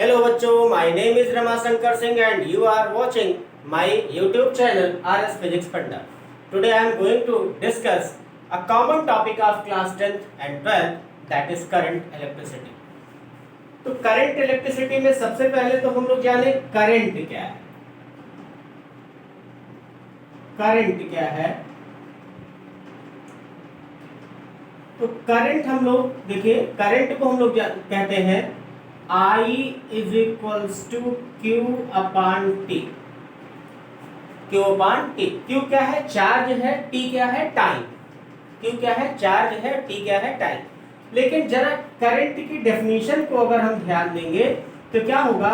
Hello बच्चों, my name is Ramashankar Singh and you are watching my YouTube channel RS Physics Panda. Today I am going to discuss a common topic of class 10th and 12th, that is current electricity. तो current electricity में सबसे पहले तो हम लोग जाने current क्या है। करंट क्या है? तो करंट हम लोग देखिए, करंट को हम लोग कहते हैं I is equals to Q upon T. Q upon T. Q क्या है? चार्ज है। टी क्या है? टाइम। क्यू क्या है? चार्ज है। टी क्या है? टाइम। लेकिन जरा करंट की डेफिनेशन को अगर हम ध्यान देंगे तो क्या होगा?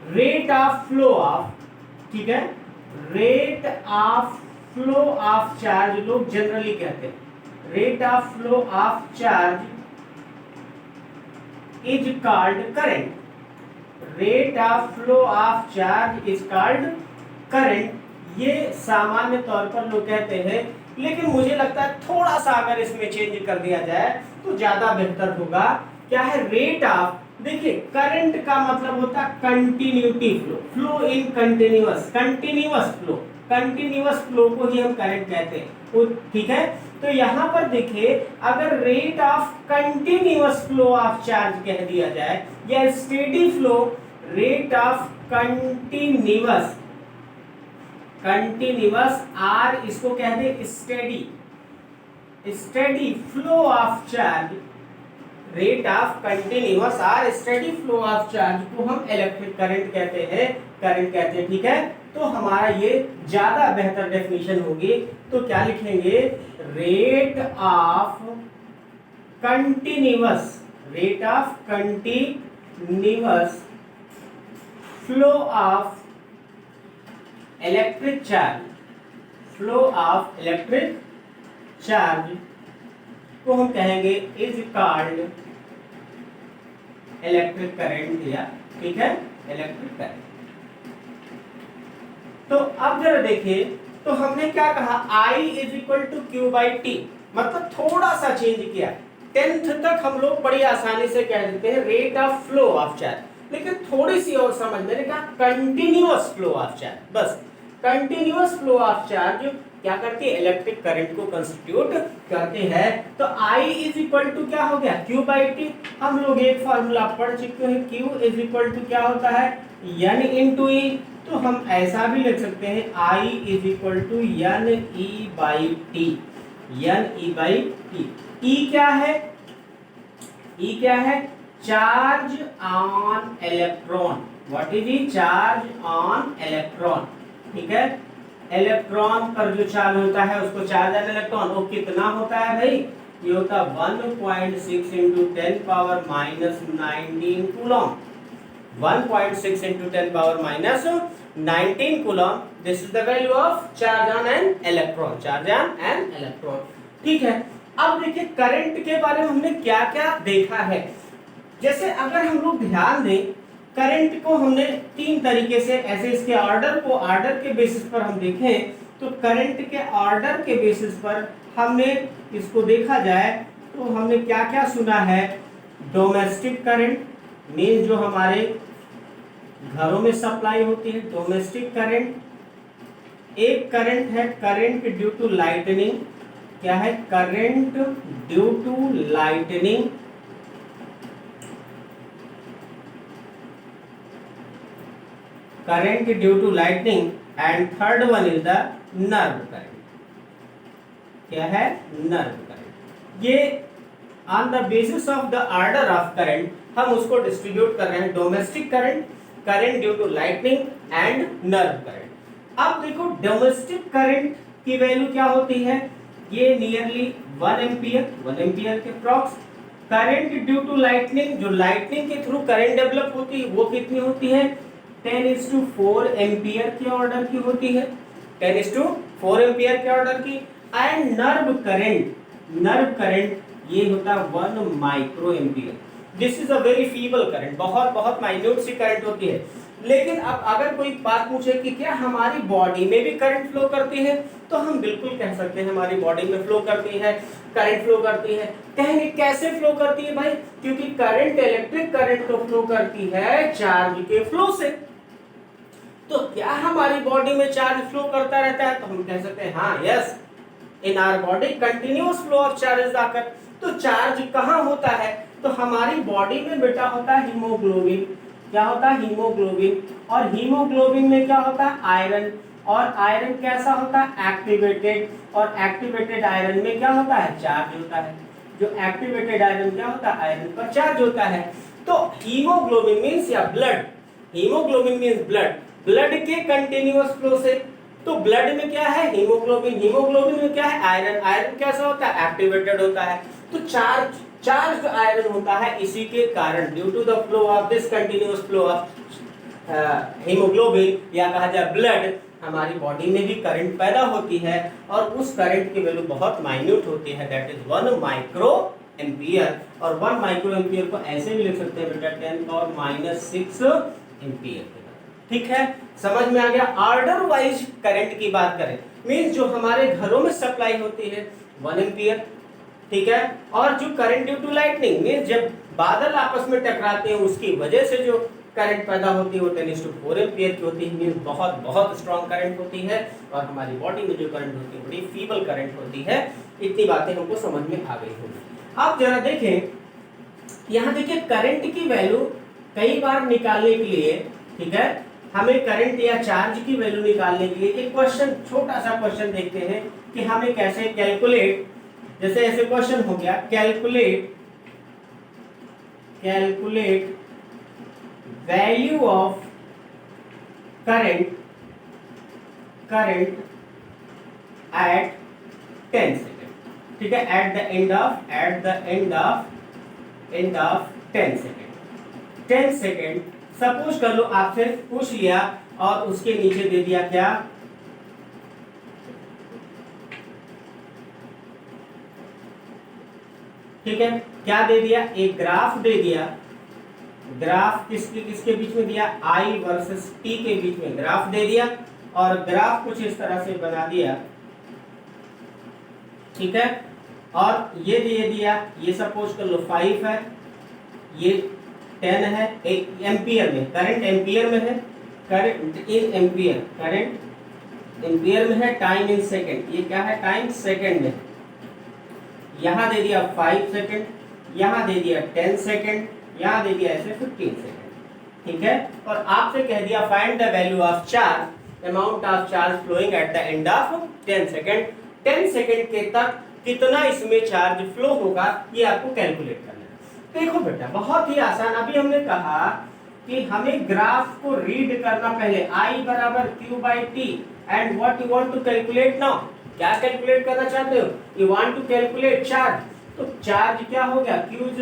रेट ऑफ फ्लो ऑफ, ठीक है, rate of flow of charge लोग जनरली कहते हैं। Rate of flow of charge is called current. Rate of flow of charge is called current. ये सामान्य तौर पर लोग कहते हैं, लेकिन मुझे लगता है थोड़ा सा अगर इसमें चेंज कर दिया जाए तो ज्यादा बेहतर होगा। क्या है? रेट ऑफ, देखिए करंट का मतलब होता है continuity flow, flow in continuous, continuous flow, continuous flow को ही हम करंट कहते हैं, ठीक है। तो यहां पर देखिए, अगर rate of continuous flow of charge कह दिया जाए या steady flow, rate of continuous, continuous or इसको कहते हैं steady, steady flow of charge, rate of continuous or steady flow of charge को हम इलेक्ट्रिक करंट कहते हैं, करंट कहते हैं, ठीक है। तो हमारा ये ज्यादा बेहतर डेफिनेशन होगी। तो क्या लिखेंगे? Rate of continuous, rate of continuous flow of electric charge, flow of electric charge को हम कहेंगे इज कॉल्ड इलेक्ट्रिक करंट, या ठीक है, इलेक्ट्रिक करंट। तो अब जरा देखिए, तो हमने क्या कहा? I is equal to Q by T, मतलब थोड़ा सा चेंज किया। 10th तक हम लोग बड़ी आसानी से कह देते हैं rate of flow of charge, लेकिन थोड़ी सी और समझ, मैंने कहा कंटिन्यूअस फ्लो ऑफ चार्ज, बस कंटिन्यूअस फ्लो ऑफ चार्ज क्या करती है? इलेक्ट्रिक करंट को कंस्टिट्यूट करते हैं। तो I इज इक्वल टू क्या हो गया? Q by T. हम लोग एक फॉर्मूला पढ़ चुके हैं, Q इज इक्वल टू क्या होता है? N into E. तो हम ऐसा भी लिख सकते हैं I is equal to N E by T, N E by T. E क्या है? E क्या है? Charge on electron. What is E? Charge on electron, ठीक है। इलेक्ट्रॉन पर जो चार्ज होता है उसको चार्ज ऑन इलेक्ट्रॉन, वो कितना होता है भाई? ये होता है 1.6 into 10 power minus 19 coulomb, 1.6 into 10 power minus 19 coulomb. This is the value of charge on an electron, charge on an electron, ठीक है। अब देखिए करंट के बारे में हमने क्या क्या देखा है। जैसे अगर हम लोग ध्यान दें, करंट को हमने तीन तरीके से, ऐसे इसके ऑर्डर को, ऑर्डर के बेसिस पर हम देखें तो करंट के ऑर्डर के बेसिस पर हमने इसको देखा जाए तो हमने क्या क्या सुना है? डोमेस्टिक करंट मीन जो हमारे घरों में सप्लाई होती है, डोमेस्टिक करंट। एक करंट है करंट ड्यू टू लाइटनिंग। क्या है? Current due to lightning. current due to lightning, and third one is the nerve current. क्या है? nerve current। ये on the basis of the order of current हम उसको distribute कर रहे हैं, domestic current, current due to lightning and nerve current. अब देखो डोमेस्टिक करंट की वैल्यू क्या होती है? ये नियरली 1 एम्पियर, 1 एम्पियर के approx. Current due to lightning, जो लाइटनिंग के थ्रू करंट डेवलप होती है वो कितनी होती है? 10:4 एम्पियर के ऑर्डर की होती है, 10:4 एम्पियर के ऑर्डर की। And nerve current, nerve current ये होता है 1 micro ampere. This is a very feeble current, बहुत बहुत माइन्यूट सी करंट होती है। लेकिन अब अगर कोई बात पूछे कि क्या हमारी बॉडी में भी करंट फ्लो करती है, तो हम बिल्कुल कह सकते हैं हमारी बॉडी में फ्लो करती है। करंट फ्लो करती है। कहेंगे कैसे फ्लो करती है भाई, क्योंकि करंट इलेक्ट्रिक करंट तो फ्लो करती है चार्ज के फ्लो से। तो क्या हमारी बॉडी में चार्ज फ्लो करता रहता है, तो हम कह सकते हैं हाँ yes, in our body continuous flow of charges आकर। तो चार्ज कहाँ होता है, तो हमारी बॉडी में बेटा होता है हीमोग्लोबिन। क्या होता है, हीमोग्लोबिन। और हीमोग्लोबिन में क्या होता है, आयरन। और आयरन कैसा होता है, एक्टिवेटेड। और एक्टिवेटेड आयरन में क्या होता है, चार्ज होता है। जो एक्टिवेटेड आयरन क्या होता है, आयरन पर चार्ज होता है। तो हीमोग्लोबिन मींस या blood, haemoglobin means blood, blood के कंटिन्यूअस फ्लो से। तो ब्लड में क्या है, हीमोग्लोबिन, हीमोग्लोबिन में क्या है, आयरन, आयरन कैसा होता है, एक्टिवेटेड होता है। तो चार्ज आयरन होता है इसी के कारण, due to the flow of this continuous flow of hemoglobin या कहा जाए ब्लड, हमारी बॉडी में भी करंट पैदा होती है। और उस करंट की वैल्यू बहुत माइन्यूट होती है, दैट इज 1 माइक्रो एम्पियर। और 1 माइक्रो एम्पियर को ऐसे भी लिख सकते हैं बेटा 10⁻⁻6 एम्पियर। ठीक है, समझ में आ गया। ऑर्डर वाइज करंट की बात करें, मींस जो हमारे घरों में सप्लाई होती है 1 एम्पियर। ठीक है, और जो current due to lightning means जब बादल आपस में टकराते हैं उसकी वजह से जो करंट पैदा होती है वो 10:4 एम्पियर की होती है, मींस बहुत बहुत स्ट्रॉन्ग करंट होती है। और हमारी बॉडी में जो करंट होती है बड़ी फीबल करंट होती है। इतनी बातें हमको समझ में आ गई होंगी। आप जरा देखें, यहाँ देखिए करंट की वैल्यू कई बार निकालने के लिए, ठीक है, हमें करंट या चार्ज की वैल्यू निकालने के लिए एक क्वेश्चन, छोटा सा क्वेश्चन देखते हैं कि हमें कैसे कैलकुलेट, जैसे ऐसे क्वेश्चन हो गया, calculate value of current eight 10 second. ठीक है, eight the end of 10 second. 10 second suppose कर लो आपसे पूछ लिया और उसके नीचे दे दिया क्या, ठीक है, क्या दे दिया, एक ग्राफ दे दिया। ग्राफ किसके बीच में दिया, आई वर्सेस टी के बीच में ग्राफ दे दिया। और ग्राफ कुछ इस तरह से बना दिया, ठीक है, और ये दे दिया, ये सपोज कर लो 5 है, ये 10 है, एक एम्पियर में, करंट एम्पियर में है, current in ampere, current ampere में है, टाइम इन सेकंड, ये क्या है, टाइम सेकंड में। यहां दे दिया 5 सेकंड, यहां दे दिया 10 सेकंड, यहां दे दिया ऐसे 15 सेकंड। ठीक है, और आपसे कह दिया find the value of charge, amount of charge flowing at the end of 10 second. 10 second के तक कितना इसमें चार्ज फ्लो होगा, ये आपको कैलकुलेट करना है। देखो बेटा बहुत ही आसान, अभी हमने कहा कि हमें ग्राफ को रीड करना पहले, I बराबर Q/T and what you want to calculate now, क्या कैलकुलेट करना चाहते हो, you want to calculate charge. तो चार्ज क्या हो गया, Q =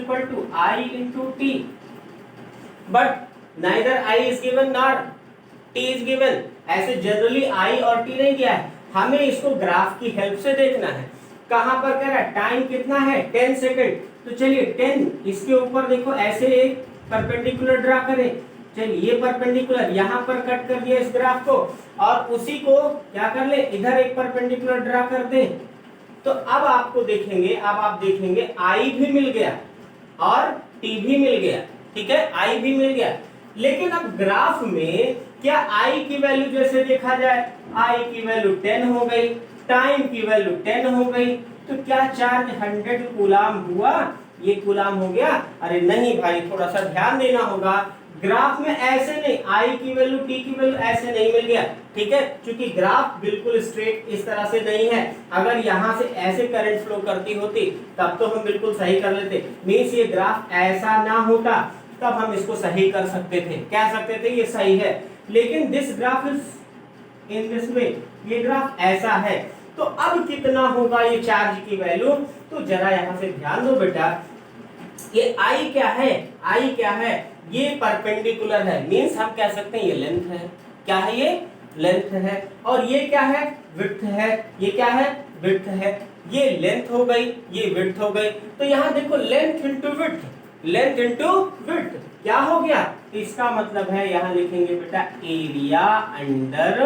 I × T, but neither I is given nor T is given। ऐसे जनरली I और T नहीं दिया है, हमें इसको ग्राफ की हेल्प से देखना है। कहां पर कह रहा है, टाइम कितना है 10 सेकंड, तो चलिए 10, इसके ऊपर देखो ऐसे एक परपेंडिकुलर ड्रा करें। चलिए ये परपेंडिकुलर यहां पर कट कर दिया इस ग्राफ को, और उसी को क्या कर ले, इधर एक परपेंडिकुलर ड्रा कर दें। तो अब आपको देखेंगे, अब आप देखेंगे I भी मिल गया और T भी मिल गया। ठीक है, I भी मिल गया, लेकिन अब ग्राफ में क्या I की वैल्यू जैसे देखा जाए, I की वैल्यू 10 हो गई, टाइम की वैल्यू 10 हो गई, तो क्या चार्ज 100 कूलाम हुआ, ये कूलाम हो गया। अरे नहीं भाई, थोड़ा सा ध्यान देना होगा, ग्राफ में ऐसे नहीं, I की वैल्यू T की वैल्यू ऐसे नहीं मिल गया। ठीक है, क्योंकि ग्राफ बिल्कुल स्ट्रेट इस तरह से नहीं है। अगर यहाँ से ऐसे करंट फ्लो करती होती तब तो हम बिल्कुल सही कर लेते, मींस ये ग्राफ ऐसा ना होता तब हम इसको सही कर सकते थे, कह सकते थे ये सही है। लेकिन this graph is in this way, ये ग्राफ ऐसा है। तो अब कितना होगा ये चार्ज की वैल्यू, तो जरा यहाँ से ध्यान दो बेटा, ये I क्या है, I क्या है, ये परपेंडिकुलर है, मींस हम कह सकते हैं ये लेंथ है। क्या है, ये लेंथ है। और ये क्या है, विड्थ है। ये क्या है, विड्थ है। ये लेंथ हो गई, ये विड्थ हो गई। तो यहाँ देखो length into width, length into width क्या हो गया, तो इसका मतलब है यहाँ लिखेंगे बेटा एरिया अंडर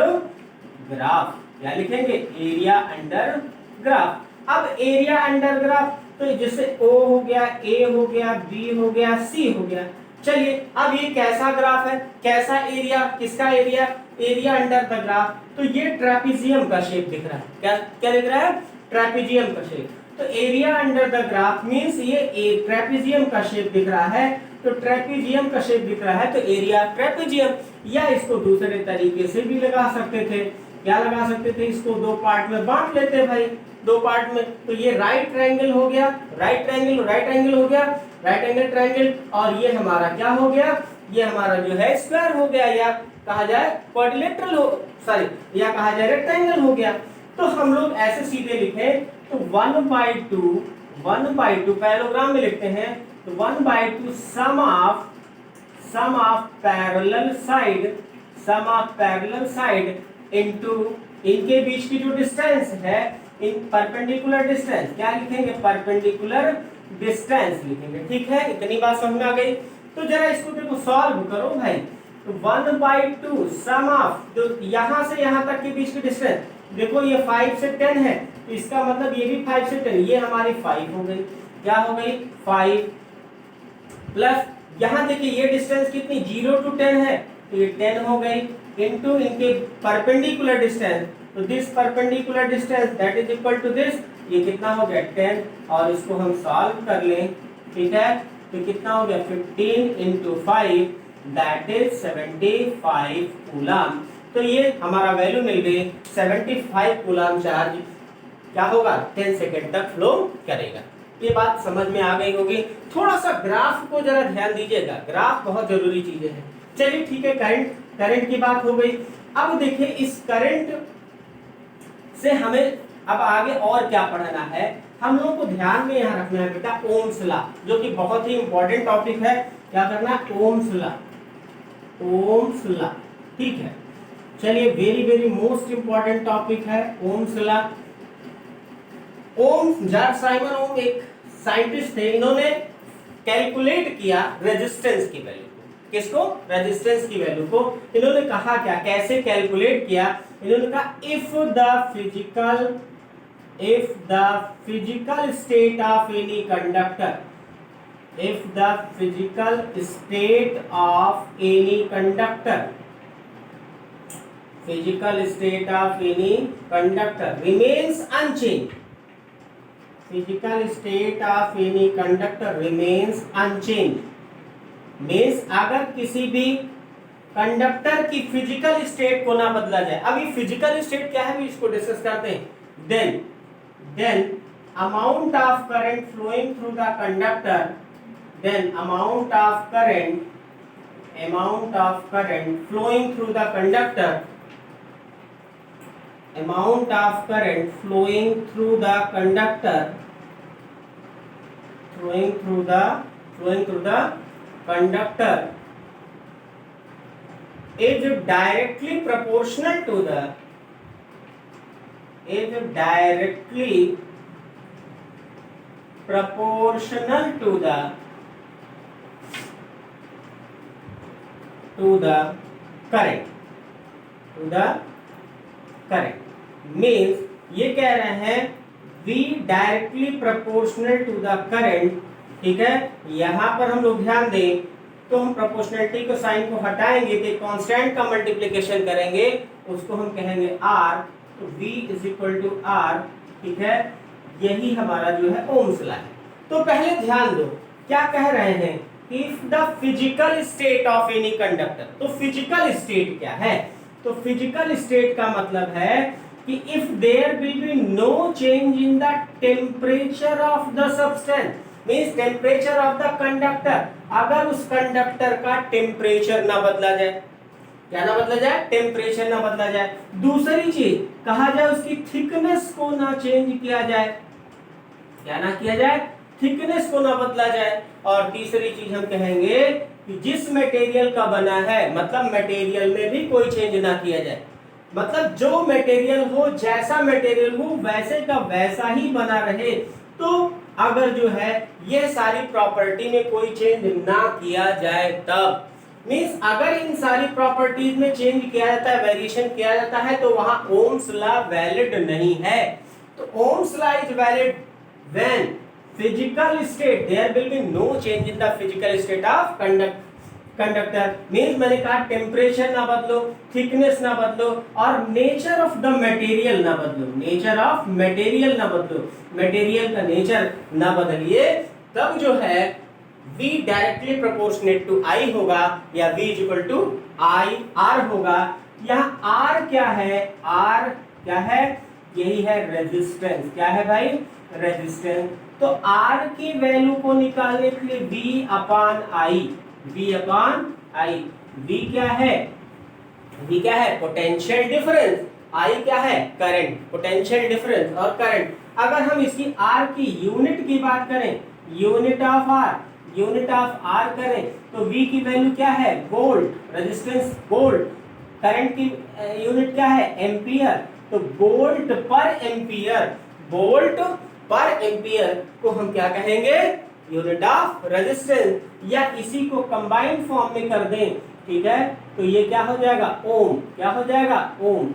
ग्राफ। क्या लिखेंगे, एरिया अंडर ग्राफ। अब एरिया अंडर ग्राफ, तो जैसे O हो गया, A हो गया, B हो गया, C हो गया। चलिए अब ये कैसा ग्राफ है, कैसा एरिया, किसका area, area under the graph. तो ये ट्रेपेजियम का शेप दिख रहा है, क्या क्या दिख रहा है, ट्रेपेजियम का शेप। तो area under the graph means ये ट्रेपेजियम का शेप दिख रहा है। तो ट्रेपेजियम का शेप दिख रहा है तो एरिया ट्रेपेजियम। या इसको दूसरे तरीके से भी लगा सकते थे, क्या लगा सकते थे, इसको दो पार्ट में बांट लेते भाई, दो पार्ट में। तो ये राइट ट्रायंगल हो गया, राइट ट्रायंगल, राइट एंगल हो गया, राइट एंगल ट्रायंगल। और ये हमारा क्या हो गया, ये हमारा जो है स्क्वायर हो गया, या कहा जाए क्वाड्रिलेटरल हो, सॉरी या कहा जाए रेक्टेंगल हो गया। तो हम लोग ऐसे सीधे लिखे तो 1/2 पैरेललोग्राम में लिखते हैं तो 1/2 सम ऑफ पैरेलल साइड इनटू इनके बीच की जो डिस्टेंस है, इन परपेंडिकुलर डिस्टेंस, क्या लिखेंगे, परपेंडिकुलर डिस्टेंस लिखेंगे। ठीक है, इतनी बात समझ में आ गई। तो जरा इसको देखो सॉल्व करो भाई। तो 1/2 सम ऑफ, जो यहां से यहां तक के बीच की डिस्टेंस, देखो ये 5 से 10 है, तो इसका मतलब ये भी 5 से 10, ये हमारी 5 हो गई, क्या हो गई 5, प्लस यहां देखिए ये डिस्टेंस कितनी 0 to 10 है, तो ये 10 हो गई, इनटू इनके परपेंडिकुलर डिस्टेंस, तो this perpendicular distance that is equal to this, ये कितना हो गया 10, और इसको हम सॉल्व कर लें, ठीक है, तो कितना हो गया 15 into 5 दैट इज 75 कूलम। तो ये हमारा वैल्यू मिल गई 75 कूलम चार्ज क्या होगा 10 सेकेंड तक फ्लो करेगा। ये बात समझ में आ गई होगी। थोड़ा सा ग्राफ को जरा ध्यान दीजिएगा, ग्राफ बहुत जरूरी चीजें हैं। चलिए ठीक है, करंट की बात हो गई। अब देखिए इस करंट से हमें अब आगे और क्या पढ़ना है, हम लोगों को ध्यान में यहाँ रखना है बेटा ओम्स लॉ, जो कि बहुत ही इंपॉर्टेंट टॉपिक है। क्या करना है, ओम्स लॉ, ओम्स लॉ, ठीक है। चलिए very very most important topic है Ohm's law. Ohm's, George Simon Ohm एक साइंटिस्ट थे, इन्होंने कैलकुलेट किया रेजिस्टेंस की वैल्यू को, किसको, रेजिस्टेंस की वैल्यू को। इन्होंने कहा क्या, कैसे कैलकुलेट किया, इन्होंने कहा if the physical state of any conductor, if the physical state of any conductor remains unchanged, physical state of any conductor remains unchanged means अगर किसी भी कंडक्टर की फिजिकल स्टेट को ना बदला जाए। अब ये फिजिकल स्टेट क्या है भी इसको डिस्कस करते हैं। then amount of current flowing through the conductor, then amount of current flowing through the conductor, amount of current flowing through the conductor is directly proportional to the current means ये कह रहे हैं V directly proportional to the current, ठीक है। यहां पर हम लोग ध्यान दें तो हम प्रोपोर्शनलिटी को साइन को हटाएंगे तो कांस्टेंट का मल्टीप्लिकेशन करेंगे, उसको हम कहेंगे R, तो V is equal to R, ठीक है। यही हमारा जो है ओम्स लॉ है। तो पहले ध्यान दो क्या कह रहे हैं, if the physical state of any conductor, तो फिजिकल स्टेट क्या है, तो फिजिकल स्टेट का मतलब है कि if there will be no change in the temperature of the substance, means temperature of the conductor, अगर उस कंडक्टर का टेम्परेचर ना बदला जाए, क्या ना बदला जाए, टेम्परेचर ना बदला जाए। दूसरी चीज कहा जाए उसकी थिकनेस को ना चेंज किया जाए, क्या ना किया जाए, थिकनेस को ना बदला जाए। और तीसरी चीज हम कहेंगे कि जिस मटेरियल का बना है, मतलब मटेरियल में भी कोई चेंज ना किया जाए, मतलब जो मटेरियल हो, जैसा मटेरियल हो वैसे का वैसा ही बना रहे। तो अगर जो है ये सारी प्रॉपर्टी में कोई चेंज ना किया जाए तब, मींस अगर इन सारी प्रॉपर्टीज में चेंज किया जाता है, वेरिएशन किया जाता है, तो वहां ओम्स लॉ वैलिड नहीं है। तो Ohm's law is valid when physical state there will be no change in the physical state of conductor means मैंने कहा टेम्परेचर ना बदलो, थिकनेस ना बदलो और नेचर ऑफ द मटेरियल ना बदलो, नेचर ऑफ मटेरियल ना बदलो, मटेरियल का नेचर ना बदलिए, तब जो है V directly proportionate to I होगा या V is equal to I R होगा। यहाँ R क्या है? R क्या है? यही है रेजिस्टेंस। क्या है भाई? रेजिस्टेंस। तो R की वैल्यू को निकालने के लिए V upon I, V upon I, V क्या है? V क्या है? Potential difference. I क्या है? करंट। पोटेंशियल डिफरेंस और करंट। अगर हम इसकी R की यूनिट की बात करें, unit of R, unit of R करें तो V की वैल्यू क्या है? वोल्ट। Resistance volt. करंट की यूनिट क्या है? एम्पियर। तो वोल्ट पर एम्पियर, वोल्ट पर एम्पियर को हम क्या कहेंगे? Unit of resistance. या इसी को कंबाइंड फॉर्म में कर दें, ठीक है, तो ये क्या हो जाएगा? ओम। क्या हो जाएगा? ओम।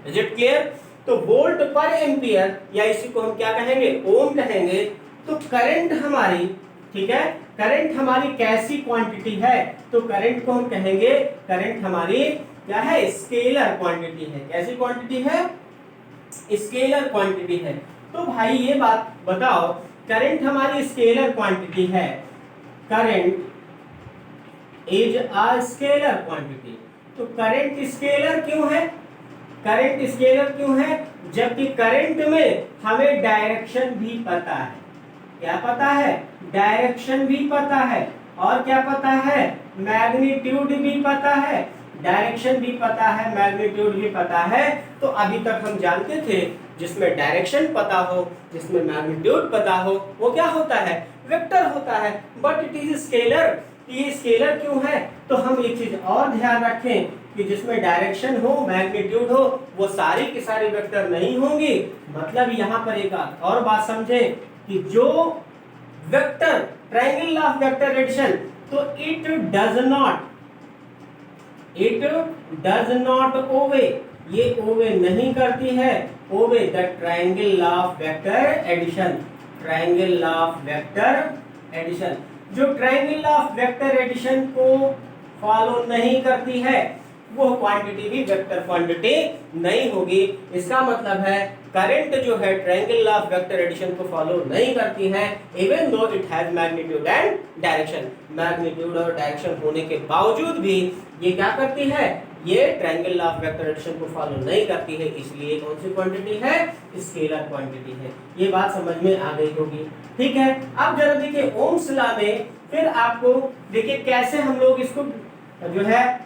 Is it clear? तो वोल्ट पर एम्पियर या इसी को हम क्या कहेंगे? ओम कहेंगे। तो करंट हमारी, ठीक है, करंट हमारी कैसी क्वांटिटी है? तो करंट को हम कहेंगे, करंट हमारी क्या है? स्केलर क्वांटिटी है। कैसी क्वांटिटी है? स्केलर क्वांटिटी है। तो भाई ये बात बताओ, करंट हमारी स्केलर क्वांटिटी है, current is a scalar quantity. तो करंट स्केलर क्यों है? करंट स्केलर क्यों है? जबकि करंट में हमें डायरेक्शन भी पता है। क्या पता है? डायरेक्शन भी पता है और क्या पता है? मैग्नीट्यूड भी पता है। डायरेक्शन भी पता है, मैग्नीट्यूड भी पता है। तो अभी तक हम जानते थे जिसमें डायरेक्शन पता हो, जिसमें मैग्नीट्यूड पता हो, वो क्या होता है? वेक्टर होता है। But it is scalar. ये स्केलर क्यों है? तो हम एक चीज और ध्यान रखें कि जिसमें डायरेक्शन हो, मैग्नीट्यूड हो, वो सारी की सारी वेक्टर नहीं होंगी। मतलब यहाँ पर एक और बात समझें कि जो vector, triangle of vector addition, तो इट डज नॉट ओवे, ये ओवे नहीं करती है, obey the triangle of vector addition. Triangle of vector addition, जो ट्रायंगल ऑफ वेक्टर एडिशन को फॉलो नहीं करती है वो क्वांटिटी भी वेक्टर क्वांटिटी नहीं होगी। इसका मतलब है करंट जो है ट्रायंगल ऑफ वेक्टर एडिशन को फॉलो नहीं करती है, even though it has magnitude and direction. Magnitude और डायरेक्शन होने के बावजूद भी ये क्या करती है? ये ट्रायंगल ऑफ वेक्टर एडिशन को फॉलो नहीं करती है। इसलिए कौन सी क्वांटिटी है? स्केलर क्वांटिटी है। ये बात समझ में आ गई होगी, ठीक है। अब जरा देखिए ओम्स लॉ में फिर आपको देखिए कैसे हम लोग इसको जो है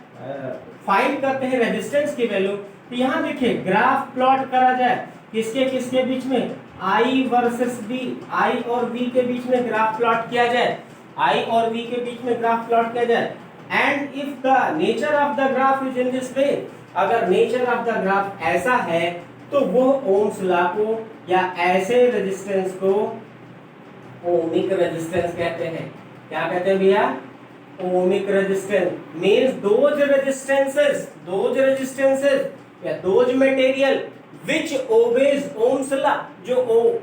फाइंड करते हैं रेजिस्टेंस की वैल्यू। तो यहाँ देखिए ग्राफ प्लॉट करा जाए किसके किसके बीच में? I वर्सेस V, I और V के बीच में ग्राफ प्लॉट किया जाए, I और V के बीच में ग्राफ प्लॉट किया जाए। And if the nature of the graph is in this way, अगर नेचर ऑफ द ग्राफ ऐसा है तो वो ओम्स लॉ को या ऐसे रेजिस्टेंस को ओमिक रेजिस्टेंस कहते हैं। क्या कहते हैं भैया? Ohmic resistance means those resistances या those material which obeys Ohm's law, जो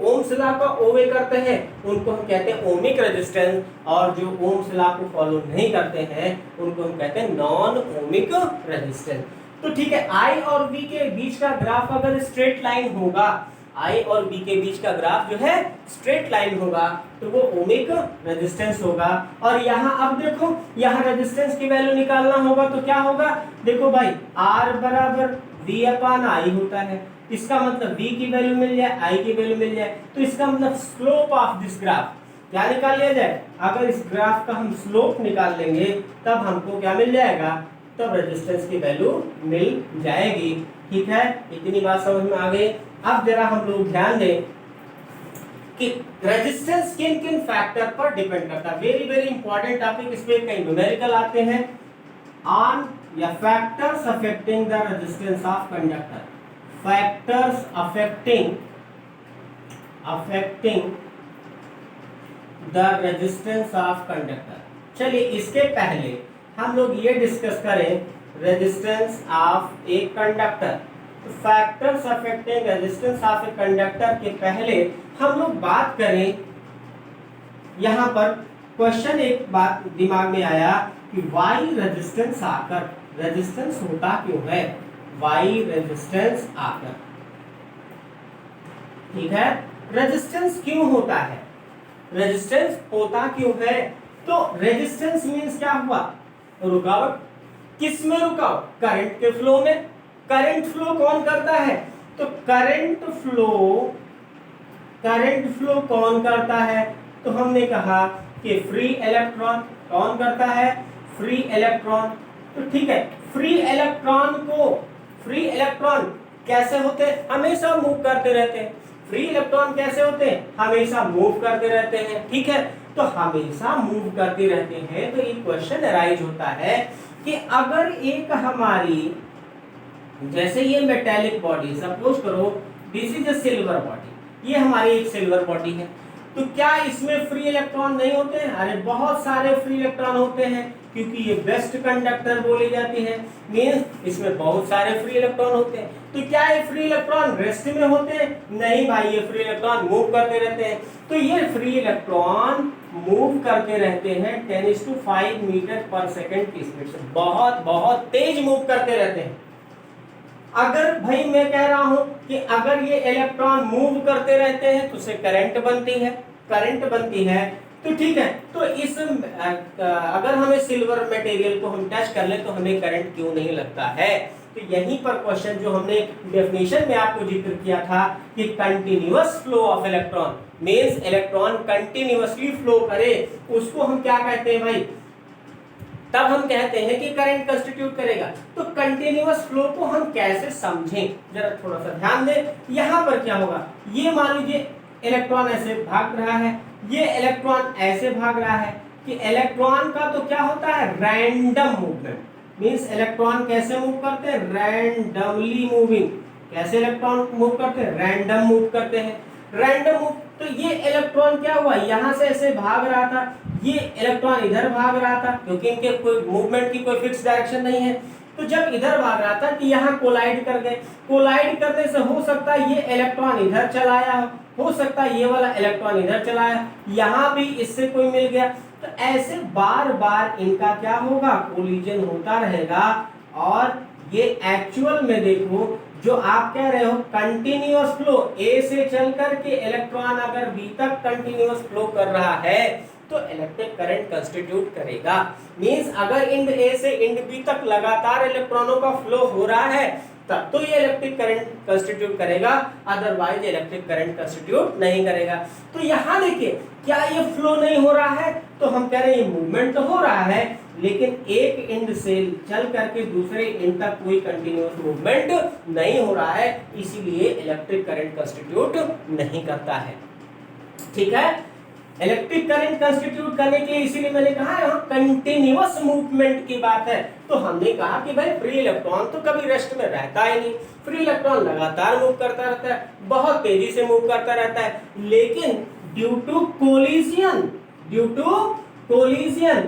Ohm's law का ओबे करते हैं उनको हम कहते हैं ओमिक रेजिस्टेंस, और जो Ohm's law को फॉलो नहीं करते हैं उनको हम कहते हैं नॉन ओमिक रेजिस्टेंस। तो ठीक है, I और V के बीच का ग्राफ अगर स्ट्रेट लाइन होगा, I और B के बीच का ग्राफ जो है स्ट्रेट लाइन होगा तो वो ओमिक रेजिस्टेंस होगा। और यहाँ अब देखो, यहाँ रेजिस्टेंस की वैल्यू निकालना होगा तो क्या होगा? देखो भाई R बराबर V अपान I होता है। इसका मतलब V की वैल्यू मिल जाए, I की वैल्यू मिल जाए, तो इसका मतलब स्लोप ऑफ दिस ग्राफ क्या निकाल लिया जाए? अगर इस ग्राफ का हम स्लोप निकाल लेंगे तब हमको क्या मिल जाएगा? तब रेजिस्टेंस की वैल्यू मिल जाएगी। ठीक है, इतनी बात समझ में आ गई। अब जरा हम लोग ध्यान दें कि रेजिस्टेंस किन किन फैक्टर पर डिपेंड करता है। वेरी वेरी इंपॉर्टेंट टॉपिक, इस पे कई न्यूमेरिकल आते हैं। ऑन या factors affecting the resistance of conductor, factors affecting the resistance of conductor. चलिए इसके पहले हम लोग ये डिस्कस करें resistance of a conductor. Factors affecting resistance of a conductor के पहले हम लोग बात करें, यहां पर क्वेश्चन एक बात दिमाग में आया कि वाई रेजिस्टेंस आकर, रेजिस्टेंस होता क्यों है, वाई रेजिस्टेंस आकर, ठीक है, रेजिस्टेंस क्यों होता है, रेजिस्टेंस होता क्यों है। तो रेजिस्टेंस मींस क्या हुआ, रुकावट, किस में रुकावट, करंट के फ्लो में। करंट फ्लो कौन करता है, तो करंट फ्लो कौन करता है, तो हमने कहा कि फ्री इलेक्ट्रॉन कौन करता है, फ्री इलेक्ट्रॉन। तो ठीक है, फ्री इलेक्ट्रॉन कैसे होते हैं, हमेशा मूव करते रहते हैं। फ्री इलेक्ट्रॉन कैसे होते हैं, हमेशा मूव करते रहते हैं, ठीक है। तो हमेशा मूव करते रहते हैं, तो एक क्वेश्चन अराइज होता है कि अगर एक हमारी, जैसे ये मेटेलिक बॉडी, सपोज करो this is a silver body, ये हमारी एक सिल्वर बॉडी है, तो क्या इसमें फ्री इलेक्ट्रॉन नहीं होते हैं, अरे बहुत सारे फ्री इलेक्ट्रॉन होते हैं, क्योंकि ये बेस्ट कंडक्टर बोली जाती है, मींस इसमें बहुत सारे फ्री इलेक्ट्रॉन होते हैं। तो क्या ये फ्री इलेक्ट्रॉन रेस्ट में होते हैं, नहीं भाई, ये फ्री इलेक्ट्रॉन मूव करते रहते हैं। तो ये फ्री इलेक्ट्रॉन मूव करते रहते हैं 10⁵ मीटर पर सेकंड की स्पीड से, बहुत बहुत तेज मूव करते रहते हैं। अगर भाई मैं कह रहा हूं कि अगर ये इलेक्ट्रॉन मूव करते रहते हैं तो उससे करंट बनती है, तो ठीक है। तो इस अगर हमें सिल्वर मटेरियल को हम टच कर ले तो हमें करंट क्यों नहीं लगता है। तो यहीं पर क्वेश्चन जो हमने डेफिनेशन में आपको जिक्र किया था कि continuous flow of electron means electron continuously flow करे, उसको हम क्या कहते हैं भाई, तब हम कहते हैं कि करंट कंस्टिट्यूट करेगा। तो कंटिन्यूअस फ्लो को हम कैसे समझें, जरा थोड़ा सा ध्यान दें। यहां पर क्या होगा, ये मान लीजिए इलेक्ट्रॉन ऐसे भाग रहा है, ये इलेक्ट्रॉन ऐसे भाग रहा है, कि इलेक्ट्रॉन का तो क्या होता है, रैंडम मूवमेंट, मींस इलेक्ट्रॉन कैसे मूव करते हैं, रैंडमली मूविंग। कैसे इलेक्ट्रॉन मूव करते हैं, रैंडम मूव करते हैं, रैंडम मूव। तो ये इलेक्ट्रॉन क्या हुआ, यहां से ऐसे भाग रहा था, ये इलेक्ट्रॉन इधर भाग रहा था, क्योंकि इनके कोई मूवमेंट की कोई फिक्स डायरेक्शन नहीं है। तो जब इधर भाग रहा था कि यहाँ कोलाइड कर गए, कोलाइड करने से हो सकता है ये इलेक्ट्रॉन इधर चला आया, हो सकता है ये वाला इलेक्ट्रॉन इधर चला आया, यहाँ भी इससे कोई मिल गया। तो ऐसे बार बार इनका क्या होगा, कोलिजन होता रहेगा। और ये एक्चुअल में देखो, जो आप कह रहे हो कंटिन्यूअस फ्लो, ए से चल करके इलेक्ट्रॉन अगर बी तक कंटिन्यूअस फ्लो कर रहा है तो इलेक्ट्रिक करंट कंस्टिट्यूट करेगा। मींस अगर इंड ए से इंड बी तक लगातार इलेक्ट्रॉनों का फ्लो हो रहा है तब तो ये इलेक्ट्रिक करंट कंस्टिट्यूट करेगा, अदरवाइज इलेक्ट्रिक करंट कंस्टिट्यूट नहीं करेगा। तो यहाँ देखिए, क्या ये फ्लो नहीं हो रहा है, तो हम कह रहे हैं ये मूवमेंट तो हो रहा है, लेकिन एक एंड से चल करके दूसरे एंड तक कोई कंटिन्यूअस मूवमेंट नहीं हो रहा है, इसीलिए इलेक्ट्रिक करंट कंस्टिट्यूट नहीं करता है। ठीक है, इलेक्ट्रिक करंट कंस्टिट्यूट करने के लिए इसीलिए मैंने कहा यहाँ कंटिन्यूअस मूवमेंट की बात है। तो हमने कहा कि भाई फ्री इलेक्ट्रॉन तो कभी रेस्ट में रहता ही नहीं, फ्री इलेक्ट्रॉन लगातार मूव करता रहता है, बहुत तेजी से मूव करता रहता है, लेकिन ड्यू टू कोलिजन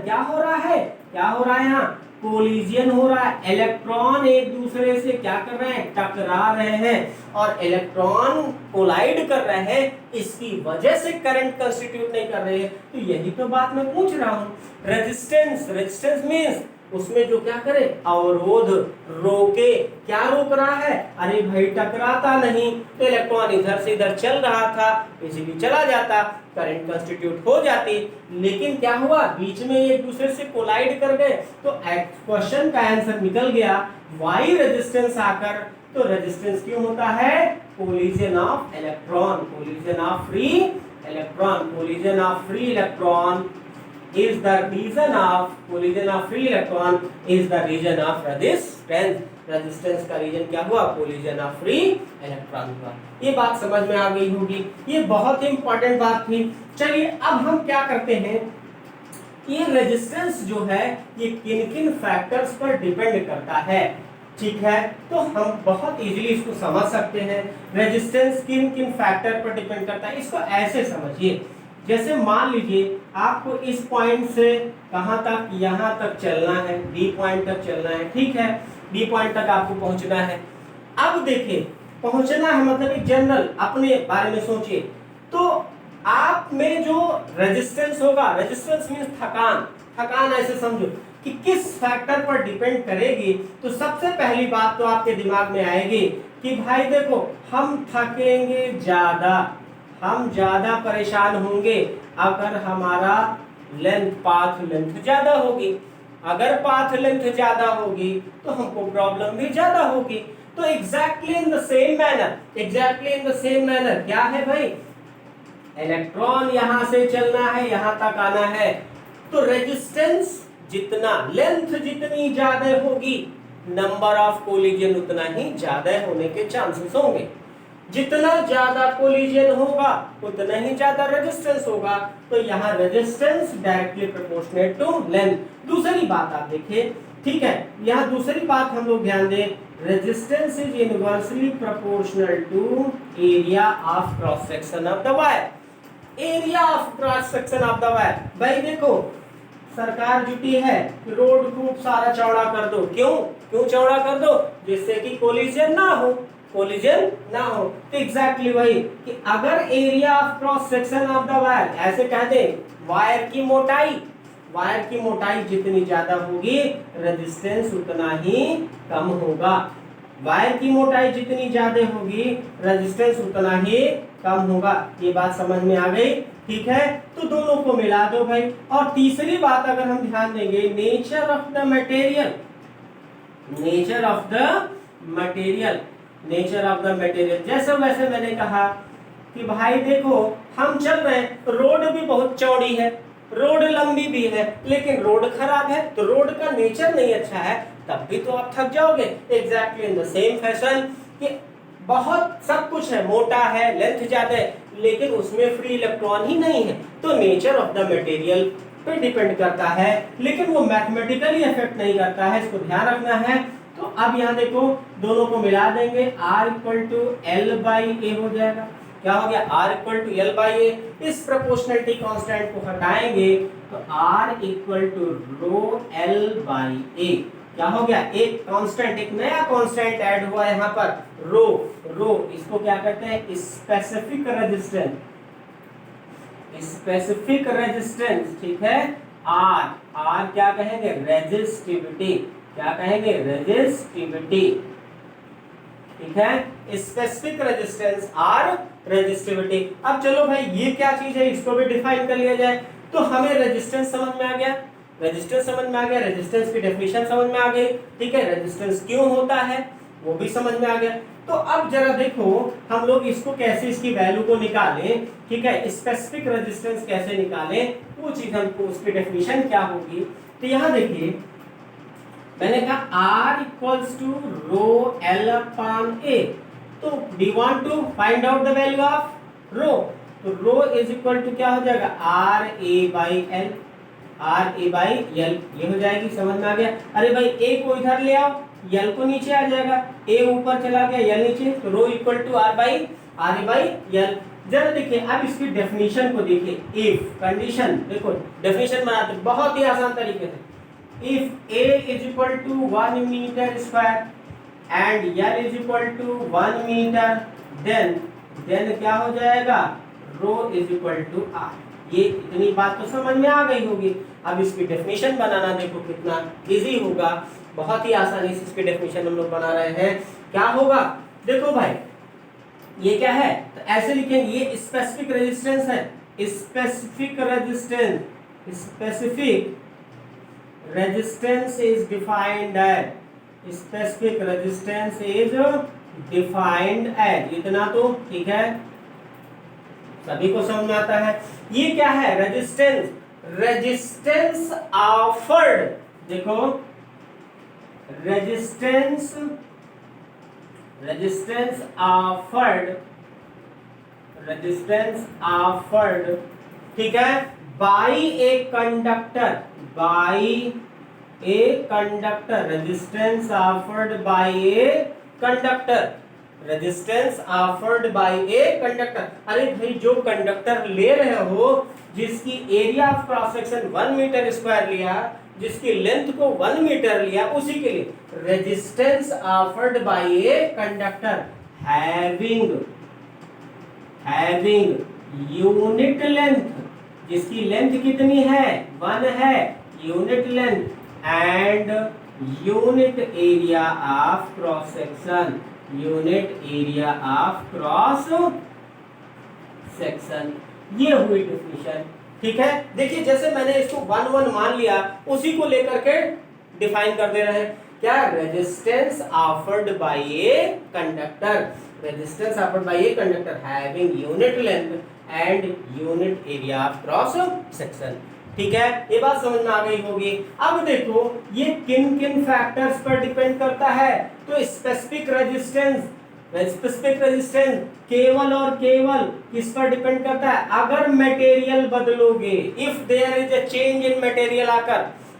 क्या हो रहा है, यहाँ कोलिजन हो रहा है, इलेक्ट्रॉन एक दूसरे से क्या कर रहे हैं, टकरा रहे हैं, और इलेक्ट्रॉन कोलाइड कर रहे हैं, इसकी वजह से करंट कंस्टिट्यूट नहीं कर रहे हैं। तो यही तो बात मैं पूछ रहा हूँ। रेजिस्टेंस मींस उसमें जो क्या करे, अवरोध, रोके। क्या रोक रहा है, अरे भाई टकराता नहीं, तो इलेक्ट्रॉन इधर से इधर चल रहा था, इसीलिए चला जाता, करंट कंस्टिट्यूट हो जाती। लेकिन क्या हुआ, बीच में एक दूसरे से कोलाइड कर गए, तो क्वेश्चन का आंसर निकल गया वाई रेजिस्टेंस आकर। तो रेजिस्टेंस क्यों होता है, collision of electron, collision of free electron is the region of collision of free electron is the region of resistance का रीजन क्या हुआ, कोलिजन ऑफ फ्री इलेक्ट्रॉन हुआ। ये बात समझ में आ गई होगी, ये बहुत ही इंपॉर्टेंट बात थी। चलिए अब हम क्या करते हैं, ये रेजिस्टेंस जो है ये किन किन फैक्टर्स पर डिपेंड करता है। ठीक है, तो हम बहुत इजीली इसको समझ सकते हैं, रेजिस्टेंस किन किन फैक्टर पर डिपेंड करता है। इसको ऐसे समझिए, जैसे मान लीजिए आपको इस पॉइंट से कहां तक, यहां तक चलना है, बी पॉइंट तक चलना है, ठीक है, बी पॉइंट तक आपको पहुंचना है। अब देखिए पहुंचना है मतलब एक जनरल अपने बारे में सोचिए। तो आप में जो रेजिस्टेंस होगा, रेजिस्टेंस मींस थकान, थकान ऐसे समझो कि किस फैक्टर पर डिपेंड करेगी। तो सबसे पहली बात तो आपके दिमाग में आएगी कि भाई देखो हम थकेंगे ज्यादा, हम ज्यादा परेशान होंगे अगर हमारा पाथ लेंथ ज्यादा होगी। अगर पाथ लेंथ ज्यादा होगी तो हमको प्रॉब्लम भी ज्यादा होगी। तो exactly in the same manner, exactly in the same manner क्या है भाई, इलेक्ट्रॉन यहां से चलना है, यहां तक आना है। तो रेजिस्टेंस जितना, लेंथ जितनी ज्यादा होगी, नंबर ऑफ कोलिजन उतना ही ज्यादा होने के चांसेस होंगे। जितना ज्यादा कोलिजन होगा उतना ही ज्यादा रेजिस्टेंस होगा। तो यहाँ resistance directly proportionate to length. दूसरी बात आप देखिए, ठीक है, यहाँ दूसरी बात हम लोग ध्यान दें, resistance is inversely proportional to area of cross section of the wire. Area of cross section of the wire. भाई देखो सरकार जुटी है रोड खूब सारा चौड़ा कर दो, क्यों चौड़ा कर दो, जिससे कि कोलिजन ना हो, कोलिजन ना हो। तो एग्जैक्टली वही कि अगर area of cross section of the wire, ऐसे कह दे वायर की मोटाई जितनी ज्यादा होगी रेजिस्टेंस उतना ही कम होगा। वायर की मोटाई जितनी ज्यादा होगी रेजिस्टेंस उतना ही कम होगा। ये बात समझ में आ गई, ठीक है। तो दोनों को मिला दो भाई। और तीसरी बात अगर हम ध्यान देंगे, nature of the material, nature of the material, nature of the material. जैसे वैसे मैंने कहा कि भाई देखो हम चल रहे हैं, रोड भी बहुत चौड़ी है, रोड लंबी भी है, लेकिन रोड खराब है तो रोड का नेचर नहीं अच्छा है, तब भी तो आप थक जाओगे। Exactly in the same fashion कि बहुत सब कुछ है, मोटा है, लेंथ ज्यादा है, लेकिन उसमें फ्री इलेक्ट्रॉन ही नहीं है। तो नेचर ऑफ द मटेरियल पे डिपेंड करता है, लेकिन वो मैथमेटिकली इफेक्ट नहीं करता है, इसको ध्यान रखना है। तो अब यहाँ देखो दोनों को मिला देंगे, R equal to L by A हो जाएगा। क्या हो गया, R equal to L by A. इस प्रोपोर्शनलिटी कांस्टेंट को हटाएंगे तो R equal to rho L by A. क्या हो गया, एक कांस्टेंट, एक नया कांस्टेंट ऐड हुआ है यहाँ पर, रो। इसको क्या कहते हैं, स्पेसिफिक रेजिस्टेंस, स्पेसिफिक रेजिस्टेंस, ठीक है। R क्या कहेंगे, रेजिस्टिविटी, क्या कहेंगे, रेजिस्टिविटी, ठीक है। Specific resistance R resistivity. अब चलो भाई ये क्या चीज है, इसको भी डिफाइन कर लिया जाए। तो हमें रेजिस्टेंस समझ में आ गया, रेजिस्टेंस समझ में आ गया, रेजिस्टेंस की डेफिनेशन समझ में आ गई, ठीक है। रेजिस्टेंस क्यों होता है वो भी समझ में आ गया। तो अब जरा देखो हम लोग इसको कैसे, इसकी वैल्यू को निकालें, ठीक है, स्पेसिफिक रेजिस्टेंस कैसे निकालें, वो चीज हमको, उसकी डेफिनेशन क्या होगी। तो यहाँ देखिए मैंने कहा R equals to rho L upon A. तो we want to find out the value of rho. तो रो इज इक्वल टू क्या हो जाएगा, R A by L, R A by L, ये हो जाएगी, समझ में आ गया। अरे भाई ए को इधर ले आओ, एल को नीचे आ जाएगा, ए ऊपर चला गया, एल नीचे, तो rho equal to R A by L. जरा देखिए अब इसकी डेफिनेशन को देखिए, इफ कंडीशन, देखो डेफिनेशन बनाते बहुत ही आसान तरीके से। If A is equal to 1 meter square and L is equal to 1 meter, then क्या हो जाएगा, rho is equal to R। ये इतनी बात तो समझ में आ गई होगी। अब इसकी डेफिनेशन बनाना देखो कितना इजी होगा, बहुत ही आसानी से इसकी डेफिनेशन हम लोग बना रहे हैं। क्या होगा, देखो भाई ये क्या है, तो ऐसे लिखेंगे, ये स्पेसिफिक रेजिस्टेंस है, specific resistance, specific resistance is defined as, specific resistance is defined as, इतना तो ठीक है, सभी को समझ में आता है। ये क्या है, रेजिस्टेंस, रेजिस्टेंस ऑफर्ड, देखो resistance, resistance offered, resistance offered, ठीक है, by a conductor, by a conductor, resistance offered by a conductor, resistance offered by a conductor. अरे भाई जो कंडक्टर ले रहे हो, जिसकी area of cross section 1 metre square लिया, जिसकी लेंथ को 1 मीटर लिया, उसी के लिए resistance offered by a conductor having unit length, जिसकी लेंथ कितनी है 1 है, unit length and unit area of cross section, unit area of cross section. ये हुई डेफिनेशन। ठीक है, देखिए जैसे मैंने इसको 1 1 मान लिया, उसी को लेकर के डिफाइन कर दे रहे हैं क्या, resistance offered by A conductor, resistance offered by a conductor having unit length and unit area of cross section. ठीक है, ये बात समझ में आ गई होगी। अब देखो ये किन किन फैक्टर्स पर डिपेंड करता है, तो स्पेसिफिक रेजिस्टेंस केवल और केवल किस पर डिपेंड करता है, अगर मटेरियल बदलोगे, if there is a change in material,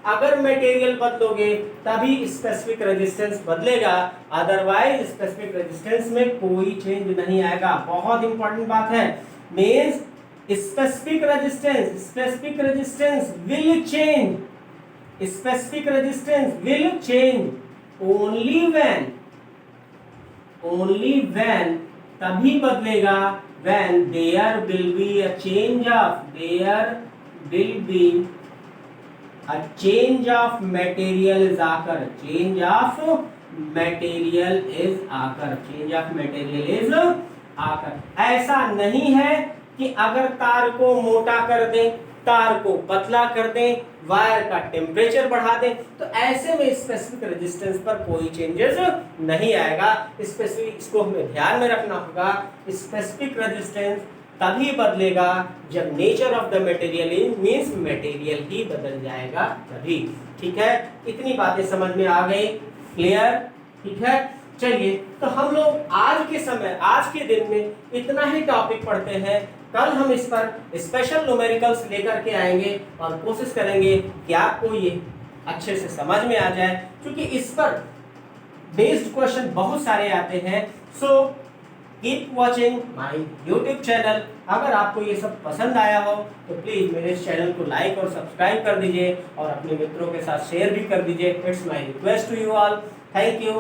अगर मटेरियल बदलोगे तभी स्पेसिफिक रेजिस्टेंस बदलेगा, अदरवाइज स्पेसिफिक रेजिस्टेंस में कोई चेंज नहीं आएगा। बहुत इंपॉर्टेंट बात है, means specific resistance will change only when तभी बदलेगा when there will be a change of material is आकर। ऐसा नहीं है कि अगर तार को मोटा कर दें, तार को पतला कर दें, वायर का टेम्परेचर बढ़ा दें, तो ऐसे में स्पेसिफिक रेजिस्टेंस पर कोई चेंजेस नहीं आएगा। स्पेसिफिक, इसको हमें ध्यान में रखना होगा, स्पेसिफिक रेजिस्टेंस तभी बदलेगा जब nature of the material means material ही बदल जाएगा तभी। ठीक है, इतनी बातें समझ में आ गई, क्लियर? ठीक है, चलिए तो हम लोग आज के दिन में इतना ही टॉपिक पढ़ते हैं। कल हम इस पर स्पेशल न्यूमेरिकल्स लेकर के आएंगे और कोशिश करेंगे कि आपको ये अच्छे से समझ में आ जाए, क्योंकि इस पर बेस्ड क्वेश्चन बहुत सारे आते हैं। So keep watching my YouTube channel. अगर आपको ये सब पसंद आया हो तो प्लीज मेरे इस चैनल को लाइक और सब्सक्राइब कर दीजिए और अपने मित्रों के साथ शेयर भी कर दीजिए। It's my request to you all. Thank you.